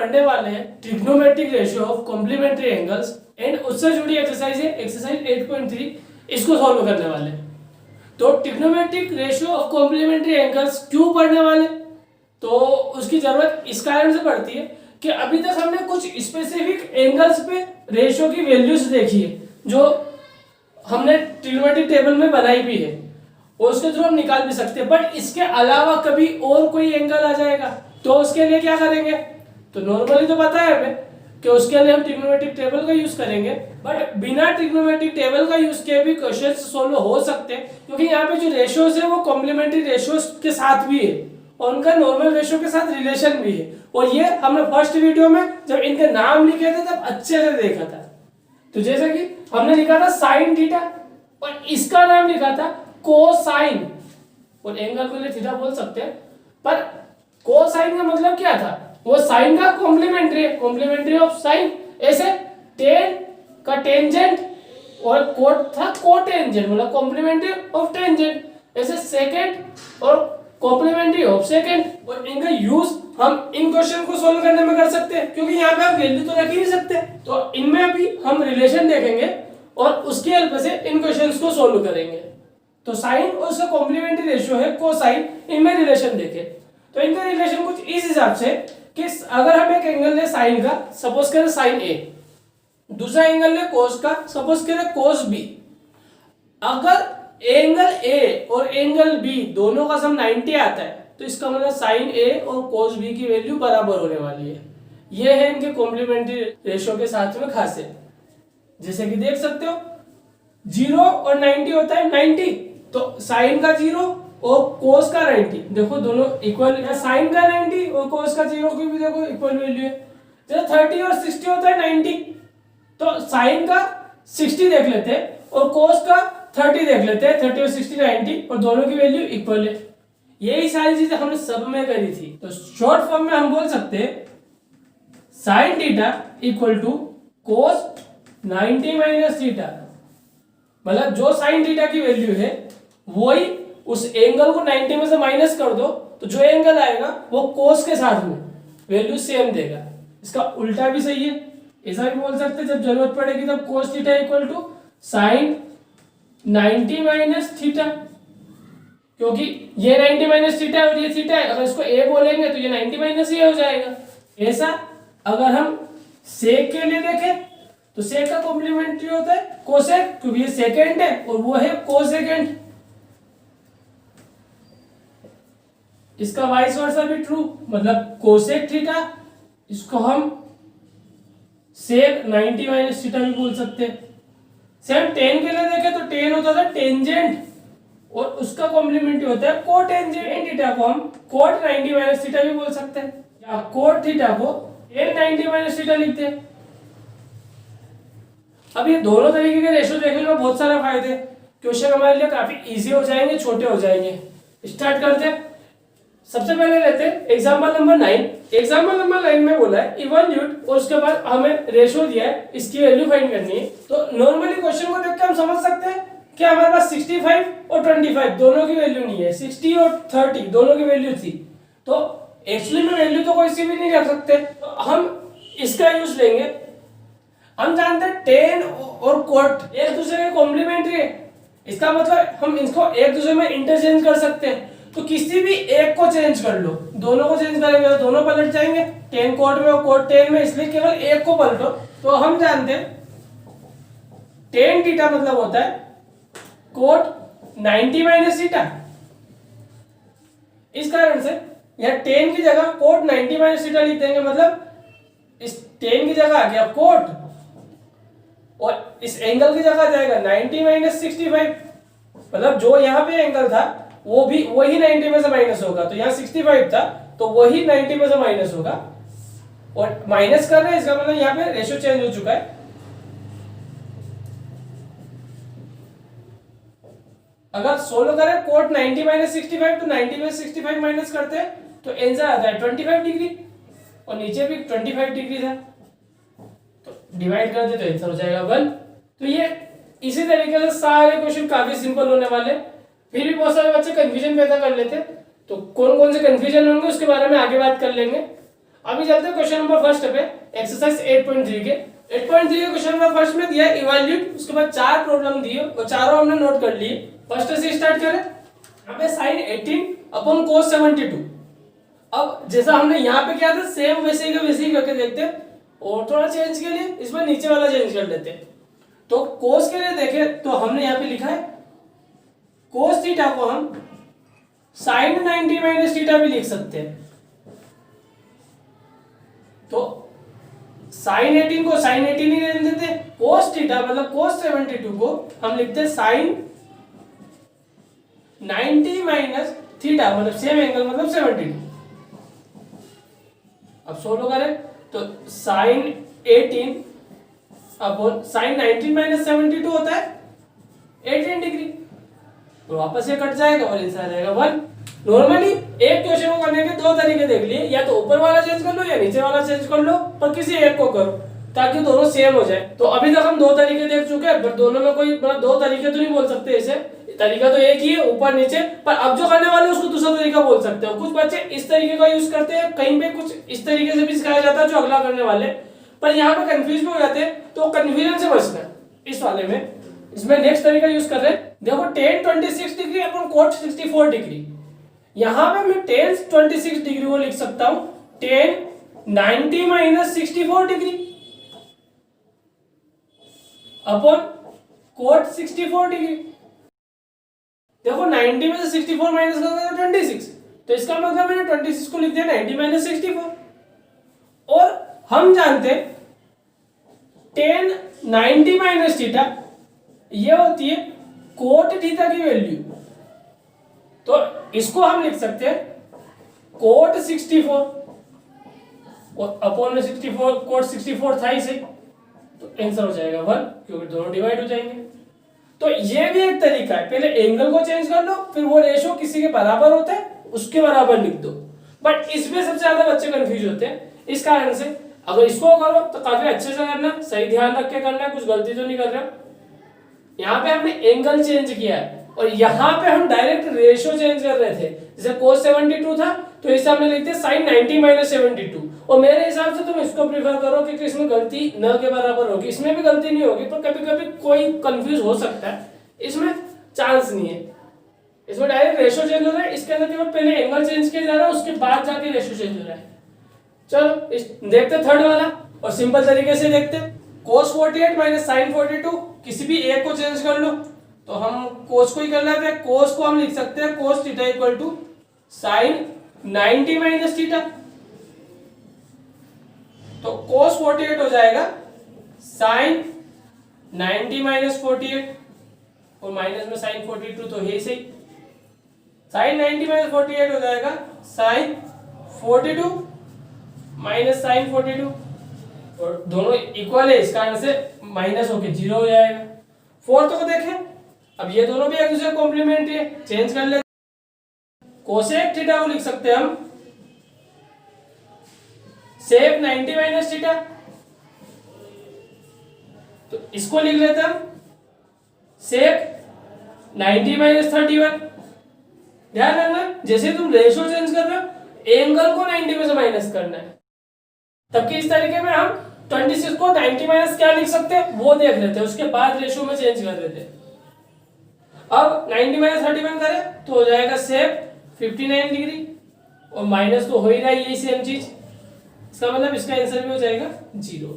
पढ़ने वाले हैं trigonometric ratio of complementary angles and उससे जुड़ी एक्सरसाइज है एक्सरसाइज 8.3, इसको सॉल्व करने वाले। तो trigonometric ratio of complementary angles क्यों पढ़ने वाले, तो उसकी जरूरत इस कारण से पड़ती है कि अभी तक हमने कुछ स्पेसिफिक एंगल्स पे रेशियो की वैल्यूज देखी है जो हमने ट्रिग्नोमेट्रिक टेबल में बनाई भी है और उसके थ्रू हम निकाल भी सकते हैं। बट इसके अलावा कभी और कोई एंगल आ जाएगा तो उसके लिए क्या करेंगे, तो नॉर्मली तो पता है हमें कि उसके लिए हम ट्रिग्नोमेट्रिक टेबल का यूज करेंगे, बट बिना ट्रिग्नोमेट्रिक टेबल का यूज किए भी क्वेश्चन सोल्व हो सकते हैं क्योंकि यहाँ पे जो रेशियोज है वो कॉम्प्लीमेंट्री रेशियोज के साथ भी है और उनका नॉर्मल रेशियो के साथ रिलेशन भी है। और ये हमने फर्स्ट वीडियो में जब इनके नाम लिखे थे तब अच्छे से देखा था। तो जैसे कि हमने लिखा था साइन थीटा और इसका नाम लिखा था कोसाइन, और एंगल को लिए थीटा बोल सकते हैं, पर कोसाइन का मतलब क्या था, वो साइन का कॉम्प्लीमेंट्री है, कॉम्प्लीमेंट्री ऑफ साइन। ऐसे टेन का टेंजेंट और कोट था कोटेंजेंट, मतलब कॉम्प्लीमेंट्री ऑफ टेंजेंट। ऐसे सेकंड और कॉम्प्लीमेंट्री ऑफ सेकंड। और इनका यूज हम इन क्वेश्चन को सोल्व करने में कर सकते हैं क्योंकि यहाँ पे आप वैल्यू तो रख ही नहीं सकते, तो इनमें अभी हम रिलेशन देखेंगे और उसकी हेल्प से इन क्वेश्चंस को सोल्व करेंगे। तो साइन और उसका कॉम्प्लीमेंट्री रेशियो है कोसाइन, इनमें रिलेशन देखें तो इनका रिलेशन कुछ इस हिसाब से कि अगर हम एक एंगल ले साइन का, सपोज करें साइन ए, दूसरा एंगल ले कोस का, सपोज करें कोस बी। अगर एंगल ए और एंगल बी दोनों का सम 90 आता है तो इसका मतलब साइन ए और कोस बी की वैल्यू बराबर होने वाली है। ये है इनके कॉम्प्लीमेंट्री रेशियो के साथ में खासियत। जैसे कि देख सकते हो 0 और 90 होता है 90, तो साइन का 0 और कोस का 90, देखो दोनों इक्वल है। साइन का 90 और कोस का 0 की भी देखो इक्वल वैल्यू है। जैसे 30 और 60 होता है 90, तो साइन का 60 देख लेते हैं और कोस का 30 देख लेते हैं, 30 और 60 90, और दोनों की वैल्यू इक्वल है। यही सारी चीजें हमने सब में करी थी। तो शॉर्ट फॉर्म में हम बोल सकते हैं sine theta equal to cos 90 minus theta, मतलब जो साइन थीटा की वैल्यू है वही उस एंगल को 90 में से माइनस कर दो तो जो एंगल आएगा वो कोस के साथ में वैल्यू सेम देगा। इसका उल्टा भी सही है, ऐसा भी बोल सकते हैं जब जरूरत पड़ेगी तब cos theta equal to sine 90 minus theta, क्योंकि ये 90 माइनस थीटा और ये थीटा है, अगर इसको ए बोलेंगे तो ये 90 माइनस ए हो जाएगा। ऐसा अगर हम सेक के लिए देखें तो सेक का कॉम्प्लीमेंट्री होता है कोसेक, क्योंकि ये सेकेंड है और वो है कोसेकेंड। इसका वाइस वर्सा भी ट्रू, मतलब कोसेक थीटा इसको हम सेक 90 माइनस थीटा भी बोल सकते हैं। सेम टेन के लिए देखें तो टेन होता था टेंजेंट और उसका कॉम्प्लीमेंट्री होता है कोटेंजेंट थीटा को हम कोट 90 माइनस थीटा भी बोल सकते हैं, या कोट थीटा को टेन 90 माइनस थीटा लिखते हैं। अब ये दोनों तरीके के रेशियो देखने में बहुत सारे फायदे, क्वेश्चन हमारे लिए काफी इजी हो जाएंगे, छोटे हो जाएंगे। स्टार्ट करते हैं। सबसे पहले लेते हैं एग्जांपल नंबर 9। एग्जांपल नंबर 9 में बोला है इवैल्यूएट और उसके बाद हमें रेशियो दिया है, इसकी वैल्यू फाइंड करनी है। तो नॉर्मली क्वेश्चन को देख के हम समझ सकते हैं कि हमारे पास 65 और 25 दोनों की वैल्यू नहीं है, 60 और 30 दोनों की वैल्यू थी, तो एक्चुअली में वैल्यू तो कोई सी भी नहीं रख सकते। तो हम इसका यूज लेंगे। हम जानते हैं टेन और कोट एक दूसरे के कॉम्प्लीमेंट्री है, इसका मतलब हम इसको एक दूसरे में इंटरचेंज कर सकते हैं। तो किसी भी एक को चेंज कर लो, दोनों को चेंज करेंगे तो दोनों पलट जाएंगे, टेन कोट में और कोट टेन में, इसलिए केवल एक को पलटो। तो हम जानते हैं टेन थीटा मतलब होता है कोट 90 माइनस थीटा। इस कारण से यह टेन की जगह कोट 90 माइनस थीटा लिख देंगे, मतलब इस टेन की जगह आ गया कोट और इस एंगल की जगह जाएगा 90 माइनस 65, मतलब जो यहाँ पे एंगल था वो भी वही 90 में से माइनस होगा। तो यहाँ 65 था तो वही 90 में से माइनस होगा, और माइनस कर रहे हैं इसका मतलब यहाँ पे रेशियो चेंज हो चुका है। अगर सोल्व करें कोट 90 माइनस 65 तो 90 में 65 माइनस करते हैं तो आंसर आता है 25 डिग्री, और नीचे भी 25 डिग्री था, तो डिवाइड कर दे तो आंसर हो जाएगा 1। तो ये इसी तरीके से सारे क्वेश्चन काफी सिंपल होने वाले। फिर भी बहुत सारे बच्चे कंफ्यूजन पैदा कर लेते हैं, तो कौन कौन से कंफ्यूजन होंगे उसके बारे में आगे बात कर लेंगे। अभी चलते हैं क्वेश्चन नंबर फर्स्ट पे, एक्सरसाइज 8.3 के। 8.3 के क्वेश्चन नंबर फर्स्ट में दिया इवैल्यूएट, उसके बाद 4 प्रॉब्लम दिए और चारों हमने नोट कर लिए। फर्स्ट से स्टार्ट करें। यहाँ पे sin 18 अपॉन cos 72। अब जैसा हमने यहाँ पे किया था सेम वैसे ही करके देखते हैं, और थोड़ा चेंज के लिए इसमें नीचे वाला चेंज कर लेते हैं। तो cos के लिए देखें तो हमने यहाँ पे लिखा है cos थीटा को हम sin 90 माइनस थीटा भी लिख सकते हैं। तो sin 18 को sin 18 ही रहने देते, cos थीटा मतलब cos 72 को हम लिखते हैं sin 90 माइनस थीटा मतलब सेम एंगल मतलब 72। अब सोल्व करें तो sin 18 अपॉन sin 19 माइनस 72 होता है 18 डिग्री, तो वापस ये कट जाएगा और आंसर आ जाएगा 1। नॉर्मली एक क्वेश्चन को करने के दो तरीके देख लिए, या तो ऊपर वाला चेंज कर लो या नीचे वाला चेंज कर लो, पर किसी एक को करो ताकि दोनों सेम हो जाए। तो अभी तक हम दो तरीके देख चुके हैं, पर दोनों में कोई मतलब दो तरीके तो नहीं बोल सकते, ऐसे तरीका तो एक ही है ऊपर नीचे, पर अब जो करने वाले उसको दूसरा तरीका बोल सकते हो। कुछ बच्चे इस तरीके का यूज करते हैं, कहीं पे कुछ इस तरीके से भी सिखाया जाता है जो अगला करने वाले, पर यहाँ पे कंफ्यूज भी हो जाते हैं, तो कंफ्यूजन से बचना इस वाले में। इसमें नेक्स्ट तरीका यूज कर रहे हैं, देखो tan 26 degree upon cot 64 degree. यहाँ पे मैं tan 26 डिग्री को लिख सकता हूँ tan 90 minus 64 degree upon cot 64 degree. देखो 90 में से 64 माइनस करोगे तो 26, तो इसका मतलब मैंने 26 को लिख दिया 90 माइनस 64। और हम जानते हैं tan 90 माइनस थीटा ये होती है कोट थीटा की वैल्यू, तो इसको हम लिख सकते हैं कोट 64 और अपॉन में 64, कोट 64 था इसे, तो आंसर हो जाएगा 1 क्योंकि दोनों डिवाइड हो जाएंगे। तो ये भी एक तरीका है, पहले एंगल को चेंज कर लो, फिर वो रेशो किसी के बराबर होता है उसके बराबर लिख दो। बट इसमें सबसे ज्यादा बच्चे कंफ्यूज होते हैं, इस कारण से अगर इसको करो तो काफी अच्छे से करना, सही ध्यान रख के करना है, कुछ गलती तो नहीं कर रहे हो। यहाँ पे हमने एंगल चेंज किया है और यहाँ पे हम डायरेक्ट रेशियो चेंज कर रहे थे, जैसे cos 72 था तो इसे हमने लिखते sin 90 माइनस 72। और मेरे हिसाब से तुम इसको प्रीफर करो क्योंकि इसमें गलती न के बराबर होगी, इसमें भी गलती नहीं होगी, पर कभी कभी कोई कंफ्यूज हो सकता है, इसमें चांस नहीं है। इसमें डायरेक्ट रेशियो चेंज हो रहा है, इसके अंदर केवल पहले एंगल चेंज किया जा रहा है, उसके बाद जाके रेशियो चेंज हो रहा है। चलो देखते थर्ड वाला, और सिंपल तरीके से देखते cos 48 माइनस sin 42, किसी भी एक को चेंज कर लो, तो हम cos को ही कर लेते हैं। cos को हम लिख सकते हैं cos theta equal to sin 90 minus theta, तो cos 48 हो जाएगा sin 90 माइनस 48 और माइनस में sin 42 तो है सही, sin 90 माइनस 48 हो जाएगा sin 42 माइनस sin 42, और दोनों इक्वल है इस कारण से माइनस होके 0 हो जाएगा। फोर्थ को देखें, अब ये दोनों भी एक दूसरे कॉम्प्लीमेंट्री है, चेंज कर लेते हैं। कोसेक थीटा को लिख सकते हैं हम सेक 90 माइनस थीटा, तो इसको लिख लेते हैं हम सेक 90 माइनस 31। ध्यान रखना जैसे तुम रेशियो चेंज कर रहे हो एंगल को 90 में से माइनस करना है, तबकि इस तरीके में हम 26 को 90 माइनस क्या लिख सकते हैं वो देख लेते हैं, उसके बाद रेशियो में चेंज कर लेते हैं। अब 90 माइनस 31 करें तो हो जाएगा सेक 59 डिग्री, और माइनस तो हो ही रहा है यही सेम चीज, इसका मतलब इसका आंसर भी हो जाएगा 0।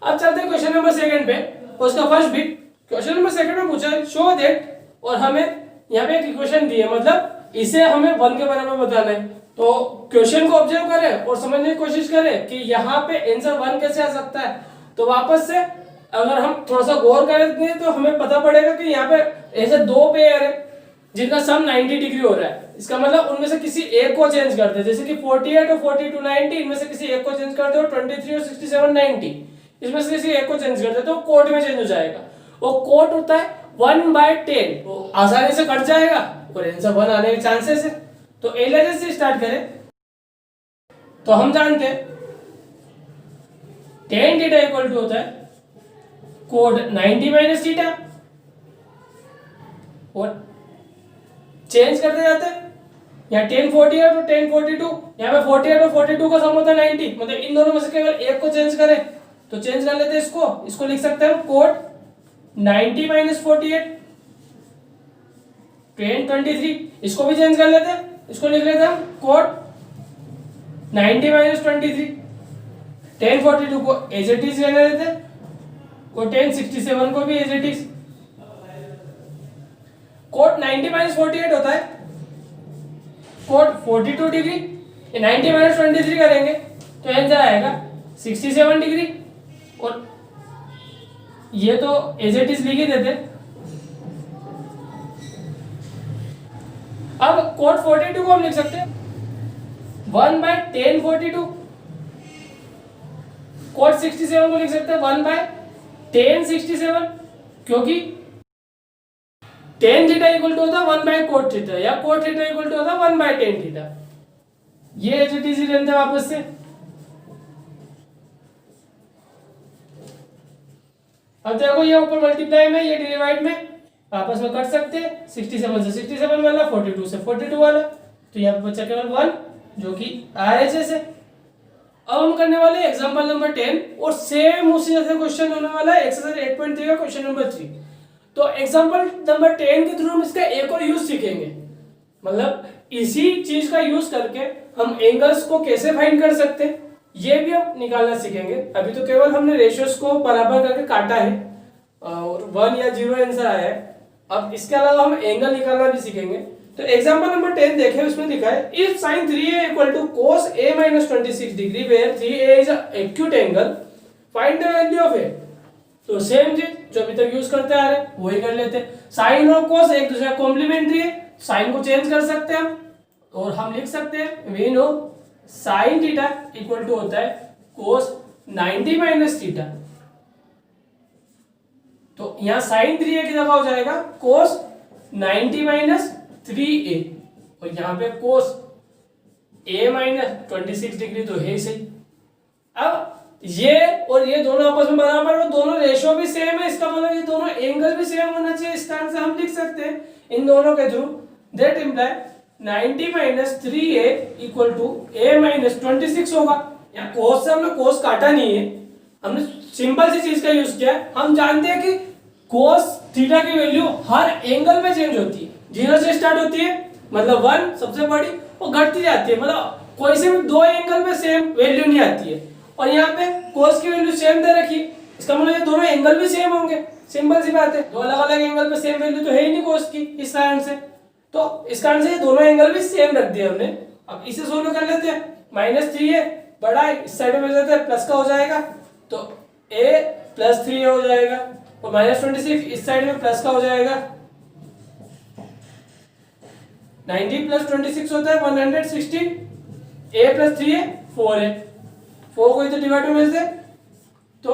अब चलते हैं क्वेश्चन नंबर सेकंड पे, उसका first bit question number second में पूछा है शो दैट, और हमें यहाँ पे एक इक्वेशन दी है, मतलब इसे हमें 1 के बराबर बताना है। तो क्वेश्चन को ऑब्जर्व करें और समझने की कोशिश करें कि यहाँ पे आंसर 1 कैसे आ सकता है। तो वापस से अगर हम थोड़ा सा गौर करेंगे तो हमें पता पड़ेगा कि यहाँ पे ऐसे दो पेयर है जिनका सम 90 डिग्री हो रहा है, इसका मतलब उनमें से किसी एक को चेंज करते हैं, जैसे कि 48 और 42 90, इनमें से किसी एक को चेंज करते हो, 23 और 67 90, इसमें से किसी एक को चेंज करते तो कोट में चेंज हो जाएगा। वो कोट होता है 1/10, वो आसानी से कट जाएगा और आंसर 1 आने के चांसेस है। तो एलएचएस से स्टार्ट करें तो हम जानते हैं tan थीटा इक्वल टू होता है कोट 90 माइनस थीटा, और चेंज करते जाते हैं यहाँ tan 48 और tan 42, यहाँ पे 48 और 42 का सम होता है 90, मतलब इन दोनों में से केवल एक को चेंज करें तो चेंज कर लेते हैं इसको लिख सकते हैं हम कोट 90 माइनस 48 tan 23, इसको भी चेंज कर लेते हैं, इसको लिख लेते हैं हम कोट 90 माइनस 23, tan 42 को एज इट इज रहने देते हैं और tan 67 को भी as it is. Cot 90 minus 48 होता है कोट 42 डिग्री, 90 माइनस 23 करेंगे तो आंसर आएगा 67 डिग्री, और ये तो एज इट इज लिख ही देते। अब कोट 42 को हम लिख सकते हैं 1 बाय tan 42, कोट 67 को लिख सकते हैं 1 बाय tan 67, क्योंकि tan थीटा इक्वल टू होता है 1 बाय कोट थीटा, या कोट थीटा इक्वल टू होता है 1 बाय tan थीटा। ये एज इट इज रहता है वापस से। अब देखो ये ऊपर मल्टीप्लाई में, ये डिवाइड में आपस में कट सकते हैं, 67 से 67 वाला, 42 से 42 वाला, तो यहाँ पे बचा केवल 1 जो कि RHS है। अब हम करने वाले एग्जांपल नंबर 10, और सेम उसी जैसे क्वेश्चन होने वाला है एक्सरसाइज 8.3 का क्वेश्चन नंबर 3। तो एग्जांपल नंबर 10 के थ्रू हम इसका एक और यूज सीखेंगे, मतलब इसी चीज का यूज करके हम एंगल्स को कैसे फाइंड कर सकते हैं ये भी हम निकालना सीखेंगे। अभी तो केवल हमने रेशियोज को बराबर करके काटा है और 1 या 0 आंसर आया है। अब इसके अलावा हम एंगल निकालना भी सीखेंगे। तो एग्जांपल नंबर 10 देखें, उसमें लिखा है if sin 3a equal to cos a minus 26 degree where 3a is acute angle find the value of a। तो सेम चीज जो अभी तक यूज करते आ रहे हैं वही कर लेते हैं। साइन और cos एक दूसरे कॉम्प्लीमेंट्री है, साइन को चेंज कर सकते हैं हम, और हम लिख सकते हैं we know sin theta equal to होता है cos 90 माइनस थीटा। तो यहाँ sin 3a की जगह हो जाएगा cos 90 माइनस 3a, और यहाँ पे cos a माइनस 26 डिग्री तो है सही। अब ये और ये दोनों आपस में बराबर और दोनों रेशियो भी सेम है, इसका मतलब ये दोनों एंगल भी सेम होना चाहिए। इस तरह से हम लिख सकते हैं इन दोनों के through, that imply 90 minus 3a equal to a minus 26 होगा। यहाँ cos से हमने cos काटा नहीं है, हमने सिंपल सी चीज का यूज किया है। हम जानते हैं कि cos थीटा की वैल्यू हर एंगल में चेंज होती है, 0 से स्टार्ट होती है, मतलब 1 सबसे बड़ी, वो घटती जाती है, मतलब कोई से भी दो एंगल में सेम वैल्यू नहीं आती है। और यहाँ पे cos की वैल्यू सेम दे रखी है, इसका मतलब ये दोनों एंगल भी सेम होंगे। सिंपल सी बात है, दो अलग अलग एंगल पे सेम वैल्यू तो है ही नहीं cos की, इस कारण से। तो इस कारण से ये दोनों एंगल भी सेम रख दिए हमने। अब इसे सोल्व कर लेते हैं। माइनस 3a बड़ा है, इस साइड में जाता है प्लस का हो जाएगा, तो a प्लस 3a हो जाएगा, और माइनस 26 इस साइड में प्लस का हो जाएगा। 90 प्लस 26 होता है 116, a प्लस 3a 4 है, 4 को इधर डिवाइड में भेज दे तो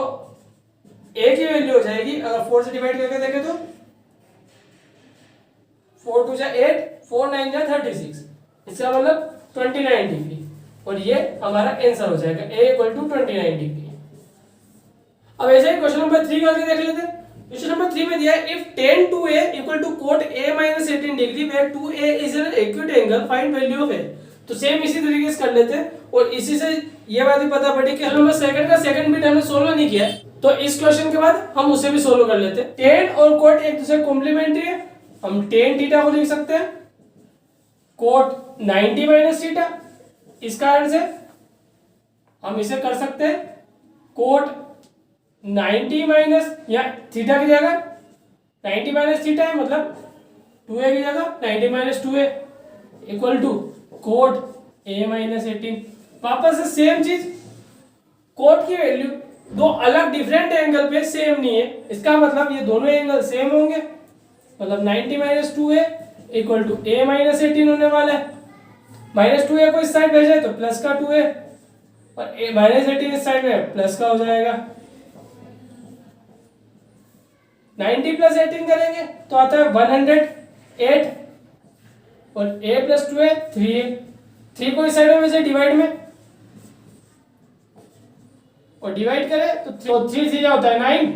a की वैल्यू हो जाएगी, अगर 4 से डिवाइड करके देखें तो 4 2 जा 8, 4 9 जा 36, इसका मतलब 29 डिग्री, और ये हमारा आंसर हो जाएगा a इक्वल टू 29 डिग्री। अब ऐसे ही क्वेश्चन नंबर 3 करके देख लेते हैं। क्वेश्चन नंबर 3 में दिया है if tan 2a equal to cot a minus 18 degree where 2a is an acute angle find value of a। तो सेम इसी तरीके से कर लेते हैं, और इसी से ये बात भी पता पड़ी कि हम सेकंड का सेकंड बिट हमने सोल्व नहीं किया है, तो इस क्वेश्चन के बाद हम उसे भी सोल्व कर लेते हैं। tan और cot एक दूसरे कॉम्प्लीमेंट्री है, हम tan थीटा को लिख सकते हैं cot 90 माइनस थीटा, इस कारण से हम इसे कर सकते हैं cot 90 माइनस, या थीटा की जगह 90 माइनस थीटा है, मतलब 2a की जगह 90 minus 2a equal to cot a minus 18। वापस से सेम चीज, कोट की वैल्यू दो अलग डिफरेंट एंगल पे सेम नहीं है, इसका मतलब ये दोनों एंगल सेम होंगे, मतलब 90 minus 2a equal to a minus 18 होने वाला है। माइनस 2a को इस साइड भेजे तो प्लस का 2a, और a माइनस 18 इस साइड में प्लस का हो जाएगा। 90 प्लस 18 करेंगे तो आता है 108, और a प्लस 2a 3a, 3 को इस साइड में वैसे डिवाइड में, और डिवाइड करें तो 3 3 होता है 9,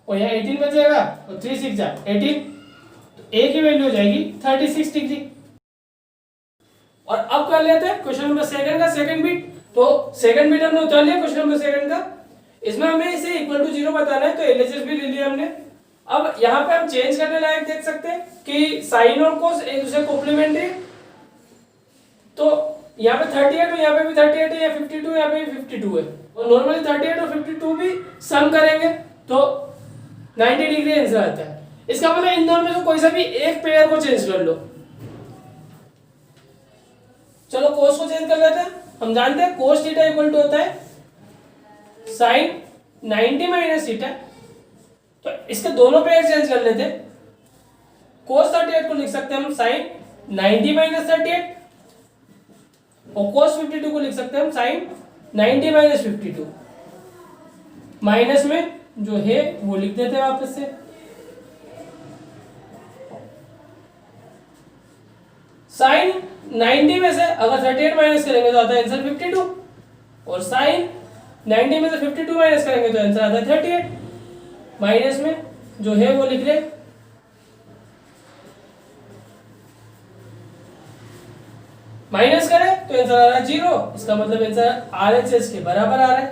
और यहाँ 18 बचेगा, और 3 6 जा 18, तो a की वैल्यू हो जाएगी 36 डिग्री। और अब कर लेते हैं क्वेश्चन नंबर सेकंड का सेकंड बिट। तो सेकंड बिट हमने उतार लिया क्वेश्चन नंबर सेकंड का। इसमें हमें इसे इक्वल टू 0 बताना है, तो एलएचएस भी ले लिया हमने। अब यहाँ पे हम चेंज करने लायक देख सकते हैं कि साइन और कोस एक दूसरे कॉम्प्लीमेंट्री। तो यहाँ पे 38 और यहाँ पे भी 38 है, या 52 यहाँ पे भी 52 है, और नॉर्मली 38 और 52 भी सम करेंगे तो 90 डिग्री आंसर आता है। इसका मतलब इन दोनों में से कोई सा भी एक पेयर को चेंज कर लो। चलो कोस को चेंज कर लेते हैं। हम जानते हैं कोस थीटा इक्वल टू होता है साइन 90 माइनस थीटा। तो इसके दोनों पेयर चेंज कर लेते हैं। कोस 38 को लिख सकते हैं हम साइन 90 माइनस 38, और कोस 52 को लिख सकते हैं हम साइन 90 माइनस 52। माइनस में जो है वो लिख देते हैं वापस से। साइन 90 में से अगर 38 माइनस करेंगे तो आता है आंसर 52, और साइन 90 में से 52 माइनस करेंगे तो आंसर आता है 38। माइनस में जो है वो लिख ले, माइनस करें तो आंसर आ रहा है 0। इसका मतलब आंसर आरएचएस के बराबर आ रहा है।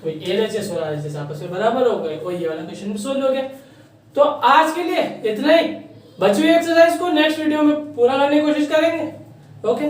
तो एलएचएस और आरएचएस आपस में बराबर हो गए, और ये वाला क्वेश्चन भी सोल्व हो गया। तो आज के लिए इतना ही। बची हुई एक्सरसाइज को नेक्स्ट वीडियो में पूरा करने की कोशिश करेंगे। ओके।